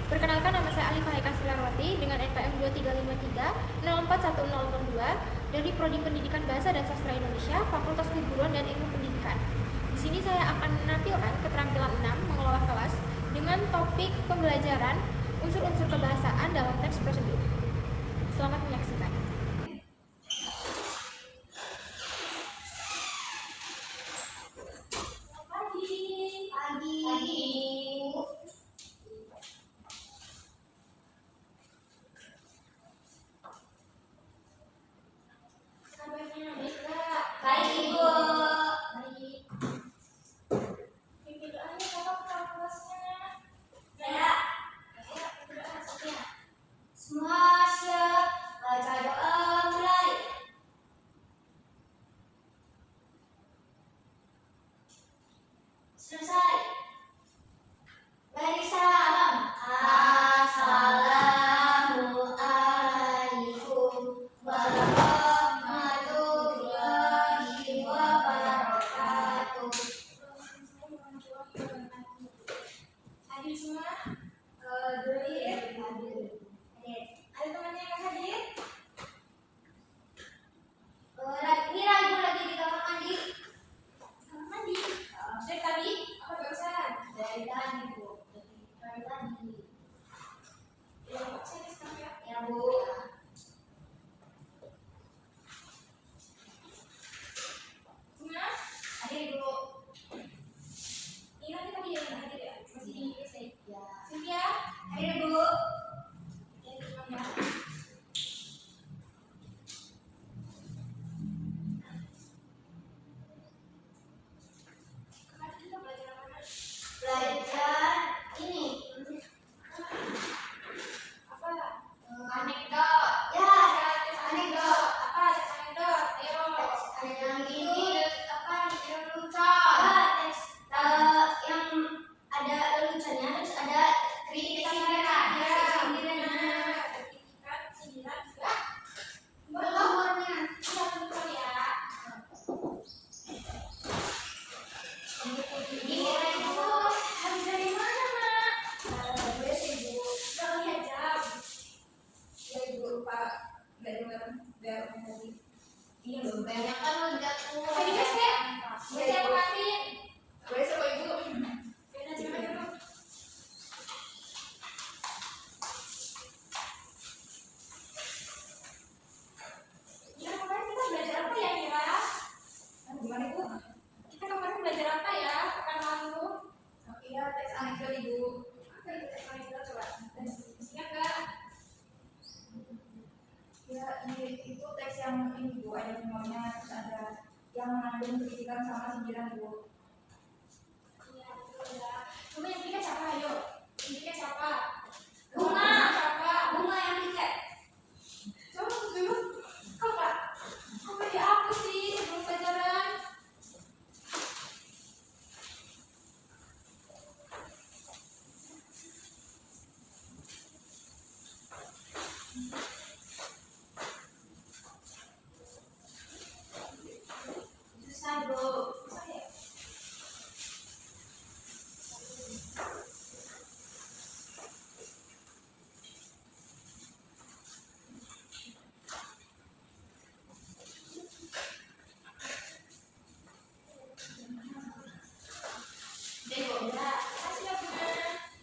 Perkenalkan, nama saya Alifah Eka Silarwati dengan NPM 2353 dari Prodi Pendidikan Bahasa dan Sastra Indonesia, Fakultas Keguruan dan Ilmu Pendidikan. Di sini saya akan menampilkan keterampilan 6 mengelola kelas dengan topik pembelajaran unsur-unsur kebahasaan dalam teks prosedur. Selamat menyaksikan. Selesai. Beri salam. Assalamualaikum warahmatullahi wabarakatuh. Hadir semua? Hadir. Ada temannya yang hadir? Ini ragu lagi di kamar mandi. Dari tadi apa barusan? Dari tadi, Bu. Dari tadi. Ya, Bu, saya sekarang ya. Ya, Bu. Bunga, hadir, Bu. Ini nanti tadi yang hadir ya? Masih di WC. Ya. Cynthia, hadir, Bu. Ya, semuanya. Belajar ini apa? Anekdot. Ya, anekdot. Apa anekdot? Ayo. Yang ini apa? Yang lucu. Teks yang ada leluconnya, terus ada kritik sindiran. Ya, sindiran. Kritikan sindiran juga. Berlawannya. Kita lucu ya. Ini habis dari mana, Mak? Gue sih, Bu. Udah lihat jam. Ya, Ibu lupa dari tadi. Iya loh, banyak kan udah tua. Tadi guys ya? Saya matiin. Boleh sama Ibu. Beda coba dulu. Ya, kemarin kita belajar apa ya, Mira? Gimana, Ibu? Kita kemarin belajar apa ya? Pekan lalu. Iya, teks anekdot, Ibu. Apa itu teks anekdot, coba? Ingat nggak? Ya, itu teks yang ini, Bu. Ada semuanya, terus ada yang mengandung kritikan sama sindiran, Bu. Iya, betul ya. Coba yang tiket siapa, ayo? Yang tiket siapa? Bunga. Siapa? Bunga yang tiket. Coba dulu. Kok nggak? Kok dihapus sih sebelum pelajaran? Susah, Bro. Susah ya? Dego, ya. Kasih ya, Bunda.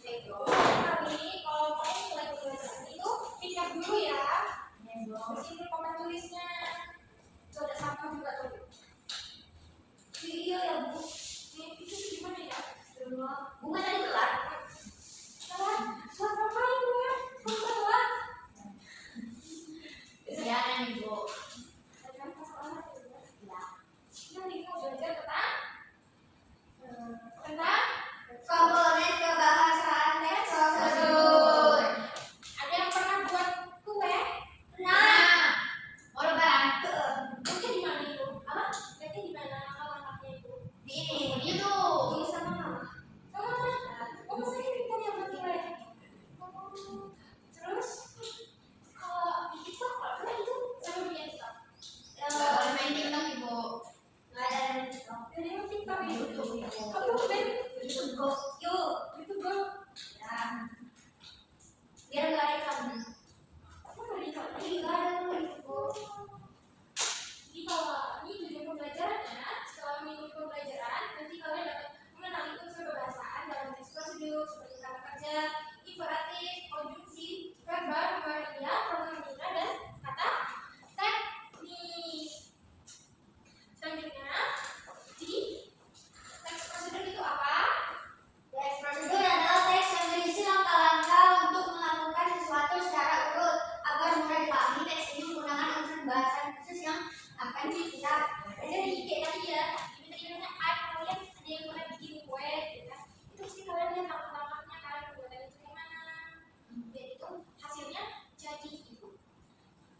Dego. Kali ini kalau mau mulai pembelajaran itu, pick dulu ya. Bersihin dulu papan tulisnya. Tuh ada sampah juga tuh. Iya ya, Bu. Itu gimana ya? Bunga tadi telat. Telat? Telat ngapain, Bunga? Kok telat? Kesianan, Ibu. Ada masalah apa ya? Ya. Nanti mau belajar tentang komponen kebahasaan teks prosedur. Ada yang pernah buat kue? Pernah. Mau lebaran? Mungkin di mana itu? Apa? Berarti di mana alamatnya itu? Di YouTube. Di sama mama. Sama mana? Oh, masa ini kita yang buat kue? Terus kalau di TikTok, kalau itu saya punya TikTok. Nggak boleh main TikTok, Ibu. Nggak ada TikTok. Jadi TikTok itu. Kamu main YouTube Go. YouTube Go. Ya. saja: imperatif, konjungsi, verba, verbia, pronomen mitra, dan kata teknis. Selanjutnya, di teks prosedur itu apa? Teks prosedur adalah teks yang berisi langkah-langkah untuk melakukan sesuatu secara urut agar mudah dipahami. Teks ini menggunakan unsur bahasan khusus yang akan diputar. Jadi kayak tadi ya, diminta kalian ada yang pernah bikin kue, gitu kan? Itu pasti kalian lihat langkah-langkahnya kan, pembuatan itu gimana. Dan itu hasilnya jadi itu.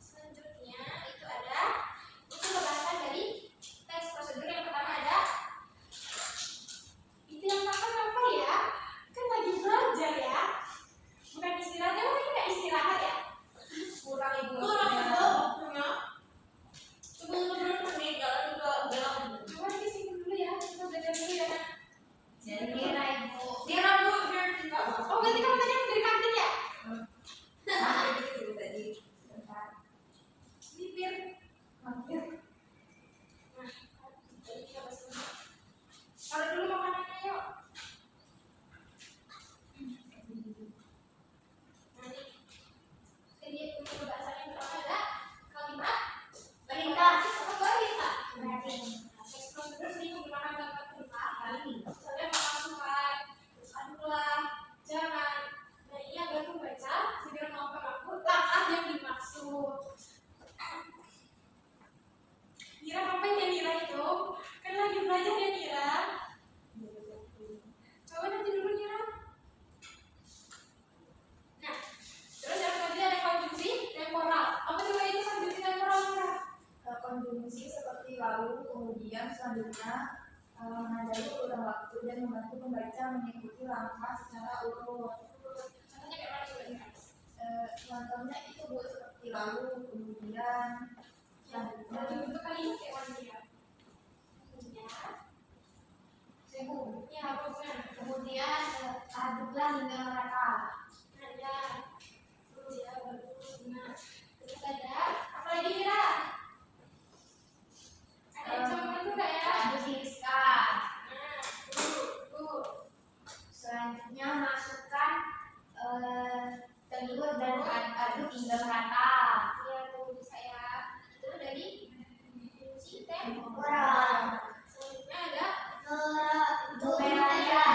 Selanjutnya itu ada pembahasan dari teks prosedur. Yang pertama ada itu yang makan apa ya? Kan lagi belajar ya, bukan istirahat. Emang ini nggak istirahat ya? Kurang ibu. Coba menurut menit kalau udah coba disini dulu ya, kita belajar dulu ya. Jadi kira ibu. Dira bu, oh berarti kamu tadi dari kantin ya? Tadi. Bibir mampir. Nah, jadi kita masih kalau dulu makanannya yuk. Nah ini, jadi untuk pembahasan yang pertama ada kalimat Perintah. apa perintah? Berarti. Teks prosedur sering menggunakan kalimat perintah. Misalnya memasukkan, terus anulah, jangan. Nah ini agar membaca segera melakukan langkah yang dimaksud. Nira ngapain ya Nira itu? Kan lagi belajar ya Nira. Coba nanti dulu Nira. Nah, terus yang selanjutnya ada konjungsi temporal. Apa coba itu konjungsi temporal Nira? Konjungsi seperti lalu, kemudian, selanjutnya menandai urutan waktu dan membantu pembaca mengikuti langkah secara urut. Contohnya kayak mana coba Nira? Contohnya itu Bu, seperti lalu, kemudian, selanjutnya. Nanti bentuk kalimat kayak mana Nira? Ya, Sibuk. ya bagusan. Kemudian aduklah hingga merata. Nah ya, terus ya bagus. Nah, terus ada apa lagi Nira? Ada yang sama itu nggak ya? Aduk tiriskan. Nah, tuh. Selanjutnya masukkan telur dan aduk hingga merata. Ya, tuh bisa ya. Itu dari kunci Temporal. Selanjutnya ada Numerada.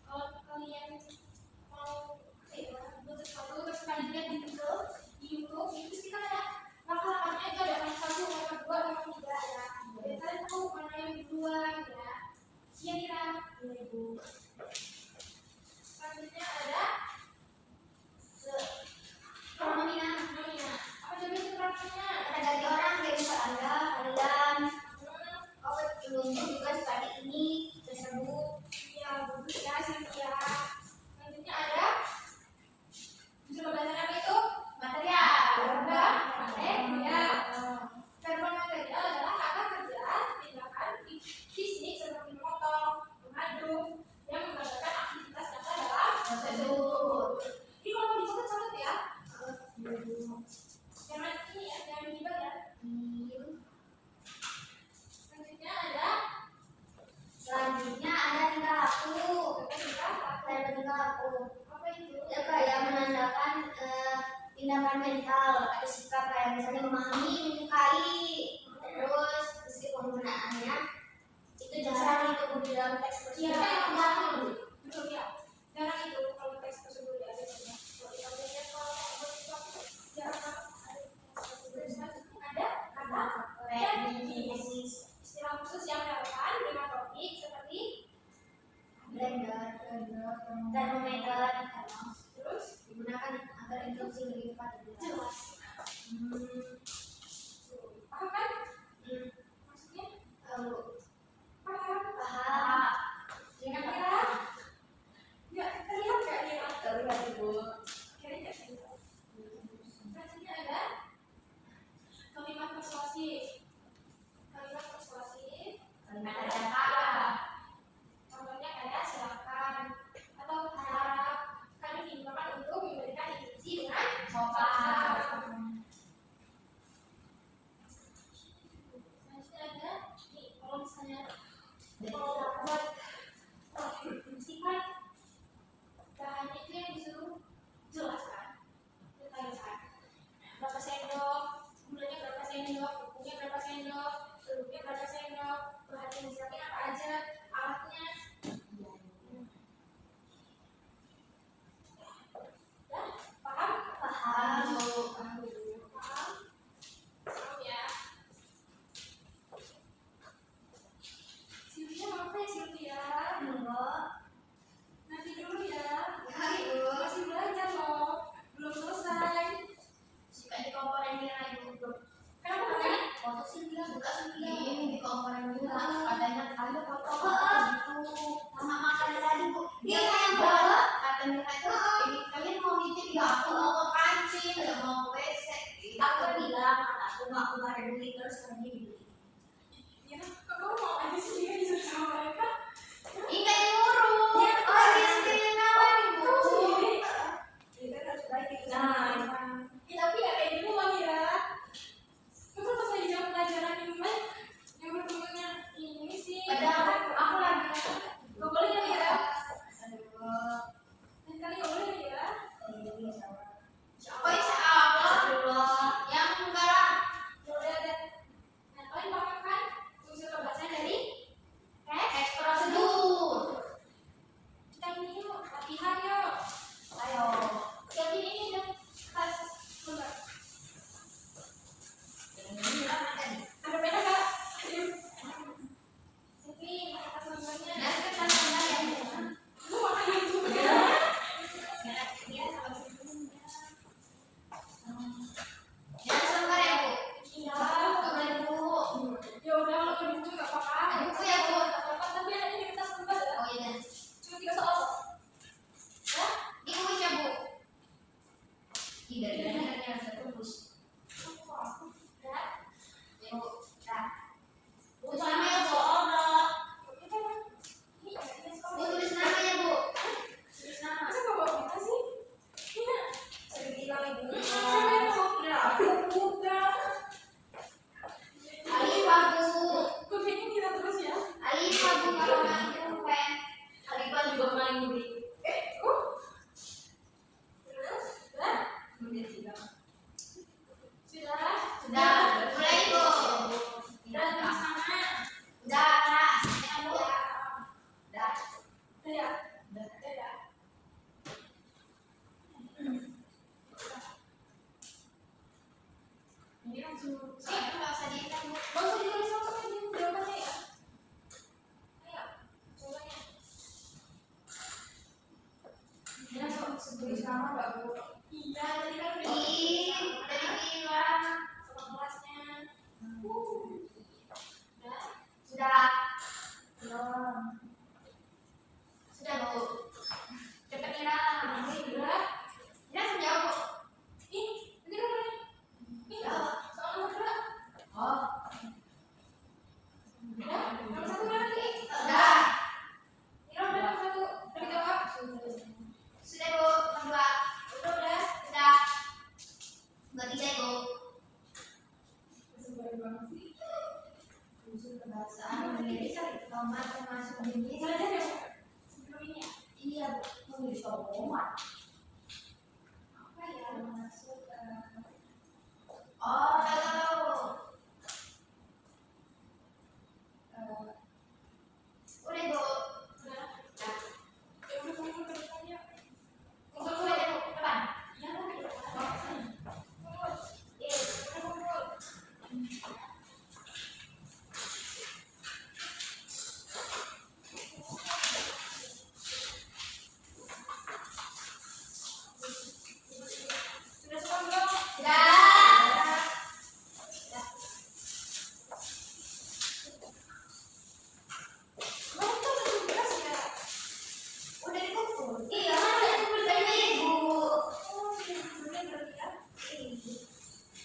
kalau kalian mau butuh sesuatu terus kalian lihat di YouTube itu sih kan ada langkah-langkahnya itu ada langkah 1, langkah 2, langkah 3 ya. Dan kalian tahu mana yang duluan ya. Iya Nira. Iya Ibu. Selanjutnya ada pronomina. Apa coba itu pronomina? Kata ganti orang kayak misal Anda, kalian, pelunjuk juga seperti ini tersebut. Iya, bagus ya Cynthia. Selanjutnya ada unsur pembahasan apa itu? Material. Verba material. Verba material adalah kata kerja, tindakan fisik seperti memotong, mengaduk, yang menggambarkan aktivitas nyata dalam Tersebut. Ini kalau mau dicatat ya. Jangan ini ya, jangan dibagi ya. Selanjutnya ada Selanjutnya ada tingkah laku. Ada tingkah laku. apa itu? Ya kayak menandakan tindakan mental atau sikap kayak misalnya memahami, menyukai. Terus meski penggunaannya itu jarang itu di dalam teks Iya, prosedur. betul ya. Jarang itu kalau teks tersebut ya biasanya. Kalau kita belajar kalau sesuatu jarang banget ada teks tersebut. Selanjutnya ada kata teknis. Istilah khusus yang relevan dengan topik seperti Blender, termometer, terus digunakan agar instruksi lebih cepat dan jelas. paham kan? Hmm. Maksudnya Lalu paham? paham. Kira-kira nggak terlihat nggak juga sedih di komponen juga katanya kali foto gitu sama makan tadi bu dia yang bawa katanya itu ini kalian mau nitip ya aku mau ke kancing nggak mau ke WC aku bilang aku nggak keluar duit terus pergi dibeli Ya, kamu mau aja sih dia disuruh sama mereka? ini nyuruh oh dia sendiri nawarin bu Kita harus baik itu. Nah. Tapi ya kayak gitu loh Mira. Itu pas lagi jam pelajaran ini kan, yang bertemunya ini sih. padahal aku lagi Gak boleh ya Mira. aduh Lain kali gak boleh ya Mira. oh insya Allah yang enggak lah Ya udah deh. Nah, kalian paham kan fungsi pembahasan dari teks prosedur kita ini yuk, latihan yuk. ayo Siapin ini dan tas sebentar. Ada pena gak? Siapin tas lembarnya. dan ketannya yang Lu makan juga. jangan selembar ya bu Iya. boleh bu Ya udah kalau mau dibuka nggak apa-apa. ada buku ya bu Nggak apa-apa, tapi ada ini kertas lembar ya. oh iya Cuma 3 soal. Ya? di kuis ya bu tidak ada satu kuis Ya. ya bu nah bu namanya bu Allah Ini ini bu sekolah. tulis namanya bu tulis nama Masa nggak bawa kita sih? Iya. saya bilang ibu Siapa yang bawa kita? Aku bukan. Alifah bu Kok kayaknya kita terus ya? Alifah bu kalau main pen Alifah juga main budi Terus? Sudah? Sudah? sudah mulai bu Udah di sana. udah lah ya bu udah Udah ya? Udah ya? Ini langsung. saya nggak usah dihitung bu Nggak usah ditulis langsung aja jawabannya ya. Ayo, jawabannya. Ini langsung tulis nama nggak bu? Iya, tadi kan udah ih dari bilang sama kelasnya. Udah? sudah Belum. sudah bu cepet Mira Udah? Mira sudah jawab bu Ih, ini kan udah. Ih, soal nomor 2. oh Udah? Nomor 1 udah nanti. sudah Mira udah nomor 1. Udah dijawab? sudah bu kedua Udah. sudah ketiga bu Sebentar banget sih. unsur kebahasaan Indonesia nomor termasuk jenis Belajar ya, Bu? Sebelum ini ya? iya bu tulis omongan Apa ya? Masuk oh tahu udah bu udah. Ya udah kumpul ke depannya. kumpul kumpul ya bu depan Iya, Bu, ke depan. Kumpul. Udah kumpul. Sudah semua belum? sudah Kamu tuh belum jelas ya? udah dikumpul iya mana yang kumpul dari ibu Oh, iya, bener berarti ya?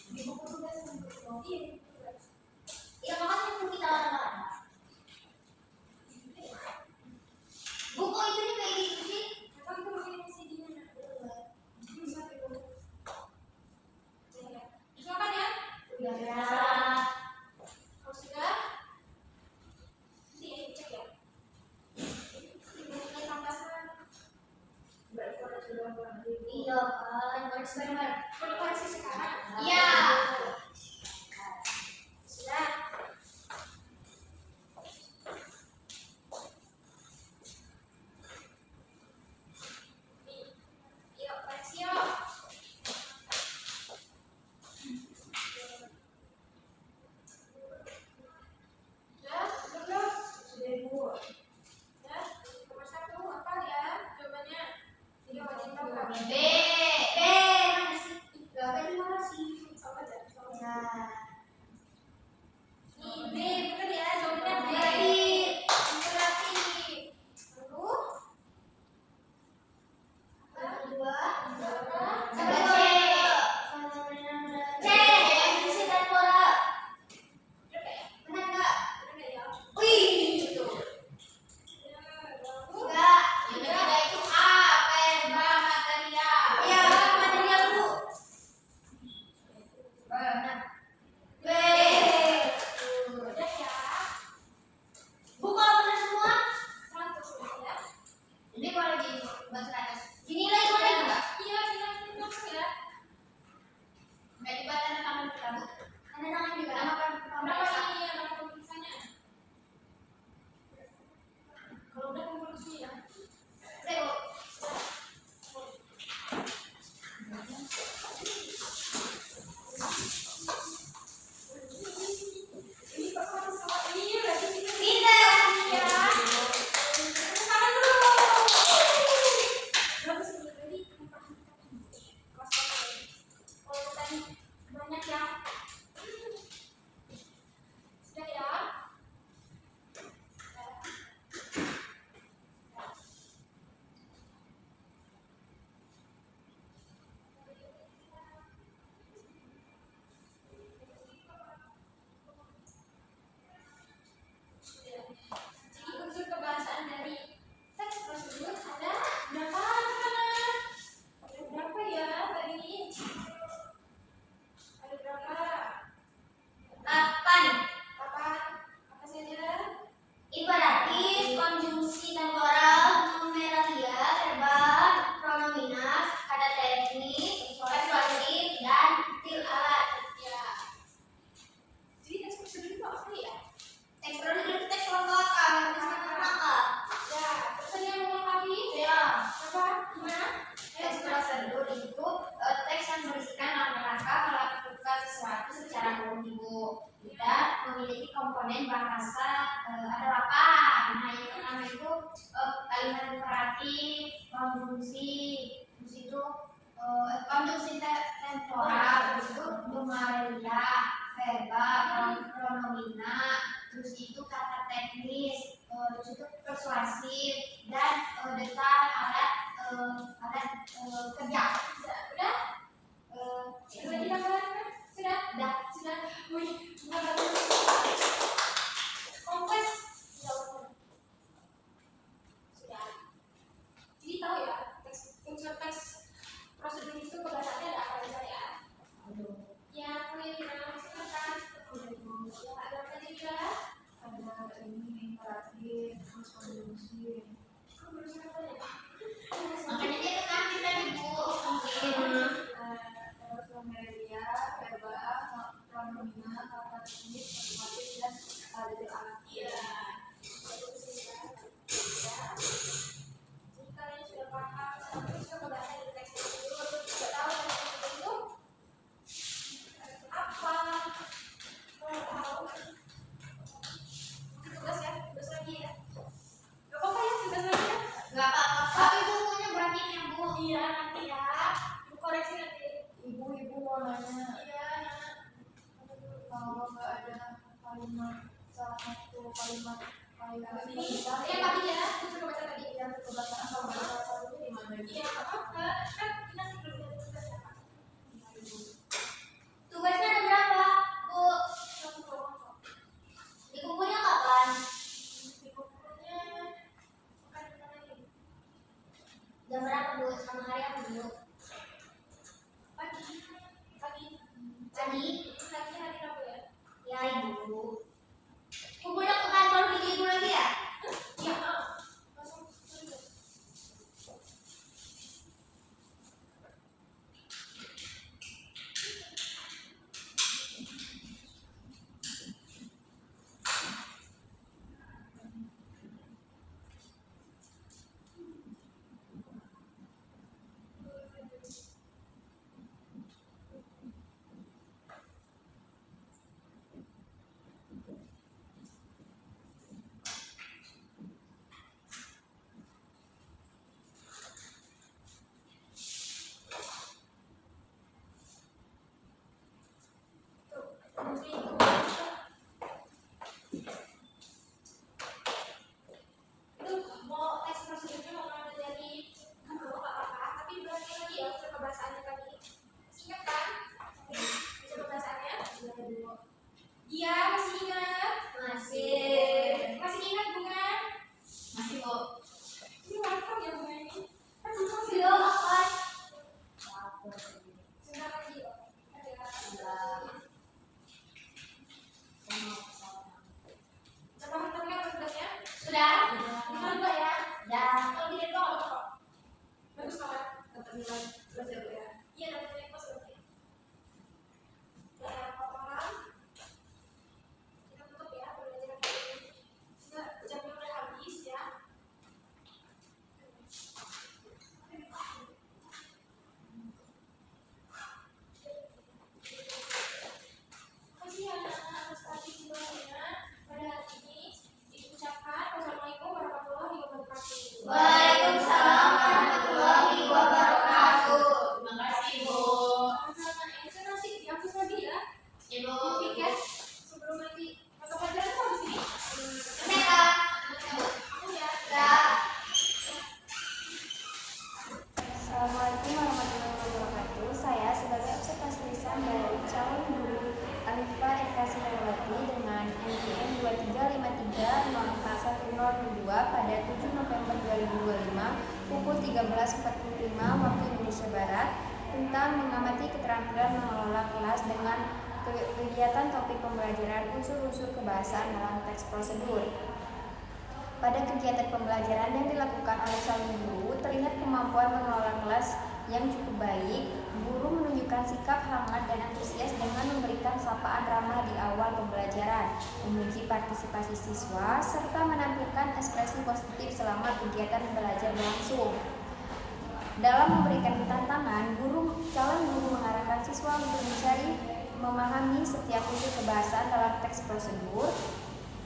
di buku tugas Iya, bener. iya makanya buku kita orang buku itu nih kayak gitu sih Kan itu pakai CD-nya. Bisa itu. Ya. Silakan ya. udah ya Kalau sudah, nanti cek ya. Ini tambahan. iya kan koreksi benar Mau dikoreksi sekarang? iya Sudah. Nih, yuk koreksi yuk. secara umum Ibu. Kita memiliki komponen bahasa ada 8. Nah, yang pertama itu kalimat imperatif, konjungsi, terus itu konjungsi temporal, terus itu domaria, verba, pronomina, terus itu kata teknis, terus itu persuasif dan detail alat kerja. Sudah? Sudah ditambahkan? Sudah. Wih, bagus. Kompas. Sudah. Jadi tahu ya, unsur teks prosedur itu kebahasannya ada apa aja ya? Ya, penelitian maksudnya kan. Ya, ada apa aja juga? Ada ini imperatif, terus konjungsi. Konjungsi apa ya? Makanya dia kan kita Ibu. Terus domaria, verba, pronomina, kata teknis, persuasif dan detail alat. Iya. Jadi kalian sudah paham sama unsur kebahasan dari teks itu, terus juga tahu teks itu apa? Tahu. Tugas ya, tugas lagi ya. Gak apa-apa ya, tugas lagi ya. Enggak apa-apa. Tapi bukunya berakhir ya, Bu. Iya, nanti ya. Ibu koreksi nanti. Ibu mau nanya, Iya, kalau nggak ada kalimat salah satu kalimat kayak ini kita yang tadi ya, unsur kebahasan tadi. yang kebahasan sama salah satunya di mana? Iya, gak apa-apa. Kan nanti belum ada tugas ya, Pak. Tugasnya ada berapa, Bu? Satu kelompok. Di bukunya kapan? Di bukunya bukan mana ini? Jam berapa, Bu? Sama hari apa dulu? Pagi. Tadi? Pagi hari Rabu ya? Ya, Ibu. Bukunya ke kantor beli Ibu lagi ya? Iya, langsung dulu. Itu mau tes prosedurnya mau ngambil dari buku apa-apa, tapi diulangi lagi ya unsur kebahasannya tadi. Ingat kan? Unsur kebahasannya? Iya, masih ingat? Masih ingat bunga? Masih, Bu. Ini laptop ya bunga ini? Kan belum masih Sudah makan. sebentar lagi loh. Coba menentukan tugasnya. Sudah. Lima dua ya. Sudah. Kalau tidak dua nggak apa-apa. Bagus kawan. Dapat nilai plus ya Bu ya. Iya dapat nilai plus berarti. Ya potongan. Kita tutup ya pembelajaran kali ini. Sudah jamnya udah habis ya. Kasih anak-anak atas partisipasinya pada hari ini. Diucapkan wassalamualaikum warahmatullahi wabarakatuh. Waalaikumsalam warahmatullahi wabarakatuh. Terima kasih, Bu. Sama-sama. Itu nanti dihapus lagi ya. Ibu. Tiket sebelum nanti mata pelajaran itu habis ini. Mereka. Aku ya. Sudah. Assalamualaikum warahmatullahi wabarakatuh. Saya sebagai observasi lisan dari calon guru Alifa Eka Sinawati dengan NPM 2353041002 pada 7 November 2025 pukul 13.45 waktu Indonesia Barat tentang mengamati keterampilan mengelola kelas dengan kegiatan topik pembelajaran unsur-unsur kebahasaan dalam teks prosedur. Pada kegiatan pembelajaran yang dilakukan oleh calon guru, terlihat kemampuan mengelola kelas yang cukup baik. Guru menunjukkan sikap hangat dan antusias dengan memberikan sapaan ramah di awal pembelajaran, memuji partisipasi siswa, serta menampilkan ekspresi positif selama kegiatan belajar berlangsung. Dalam memberikan tantangan, calon guru mengarahkan siswa untuk mencari memahami setiap unsur kebahasaan dalam teks prosedur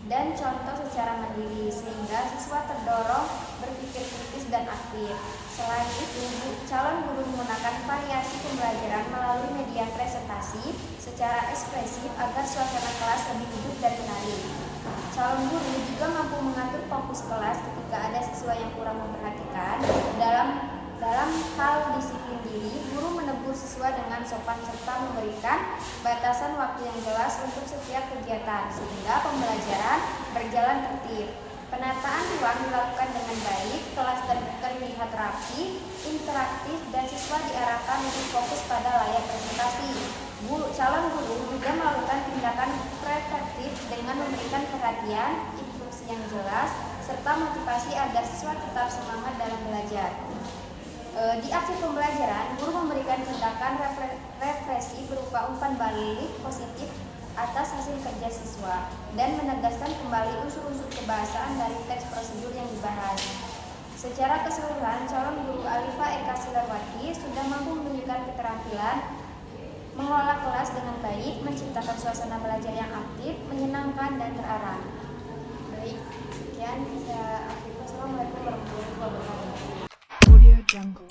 dan contoh secara mandiri, sehingga siswa terdorong berpikir kritis dan aktif. Selain itu, calon guru menggunakan variasi pembelajaran melalui media presentasi secara ekspresif agar suasana kelas lebih hidup dan menarik. Calon guru juga mampu mengatur fokus kelas ketika ada siswa yang kurang memperhatikan. Dalam hal disiplin diri, guru menegur siswa dengan sopan serta memberikan batasan waktu yang jelas untuk setiap kegiatan sehingga pembelajaran berjalan tertib. Penataan ruang dilakukan dengan baik, kelas terlihat rapi, interaktif, dan siswa diarahkan untuk fokus pada layar presentasi. Calon guru juga melakukan tindakan preventif dengan memberikan perhatian, instruksi yang jelas, serta motivasi agar siswa tetap semangat dalam belajar. Di akhir pembelajaran, guru memberikan tindakan represi berupa umpan balik positif atas hasil kerja siswa dan menegaskan kembali unsur-unsur kebahasaan dari teks prosedur yang dibahas. Secara keseluruhan, calon guru Alifa Eka Silarwati sudah mampu menunjukkan keterampilan mengelola kelas dengan baik, menciptakan suasana belajar yang aktif, menyenangkan, dan terarah. Baik, sekian saya akhiri. Assalamualaikum warahmatullahi wabarakatuh. Audio Jungle.